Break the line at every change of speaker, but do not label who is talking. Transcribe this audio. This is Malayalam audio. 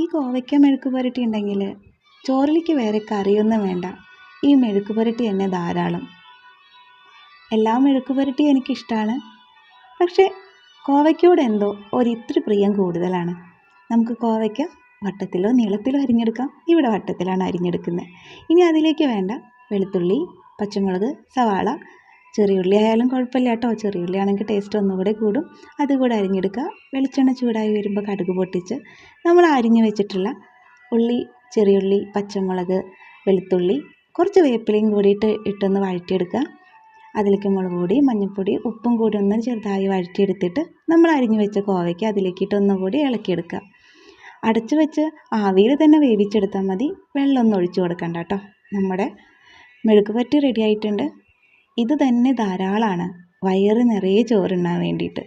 ഈ കോവയ്ക്ക മെഴുക്ക് പുരട്ടി ഉണ്ടെങ്കിൽ ചോറിലേക്ക് വേറെ കറിയൊന്നും വേണ്ട. ഈ മെഴുക്ക് പുരട്ടി തന്നെ ധാരാളം. എല്ലാ മെഴുക്ക് പുരട്ടിയും എനിക്കിഷ്ടമാണ്. പക്ഷേ കോവയ്ക്കയോട് എന്തോ ഒരിത്തിരി പ്രിയം കൂടുതലാണ്. നമുക്ക് കോവയ്ക്ക വട്ടത്തിലോ നീളത്തിലോ അരിഞ്ഞെടുക്കാം. ഇവിടെ വട്ടത്തിലാണ് അരിഞ്ഞെടുക്കുന്നത്. ഇനി അതിലേക്ക് വേണ്ട വെളുത്തുള്ളി, പച്ചമുളക്, സവാള, ചെറിയുള്ളി ആയാലും കുഴപ്പമില്ല കേട്ടോ. ചെറിയുള്ളി ആണെങ്കിൽ ടേസ്റ്റ് ഒന്നുകൂടെ കൂടും. അതുകൂടെ അരിഞ്ഞെടുക്കുക. വെളിച്ചെണ്ണ ചൂടായി വരുമ്പോൾ കടുക് പൊട്ടിച്ച് നമ്മൾ അരിഞ്ഞു വെച്ചിട്ടുള്ള ഉള്ളി, ചെറിയുള്ളി, പച്ചമുളക്, വെളുത്തുള്ളി, കുറച്ച് വേപ്പിലയും കൂടിയിട്ട് ഇട്ടൊന്ന് വഴറ്റിയെടുക്കുക. അതിലേക്ക് മുളക് പൊടി, മഞ്ഞൾപ്പൊടി, ഉപ്പും കൂടി ഒന്ന് ചെറുതായി വഴറ്റിയെടുത്തിട്ട് നമ്മൾ അരിഞ്ഞു വെച്ച കോവയ്ക്ക് അതിലേക്കിട്ട് ഒന്നുകൂടി ഇളക്കിയെടുക്കുക. അടച്ചു വെച്ച് ആവിയിൽ തന്നെ വേവിച്ചെടുത്താൽ മതി. വെള്ളമൊന്നും ഒഴിച്ചു കൊടുക്കണ്ട കേട്ടോ. നമ്മുടെ മെഴുക്ക് പുരട്ടി റെഡി ആയിട്ടുണ്ട്. ഇത് തന്നെ ധാരാളമാണ് വയറ് നിറയെ ചോറുണ്ണാൻ വേണ്ടിയിട്ട്.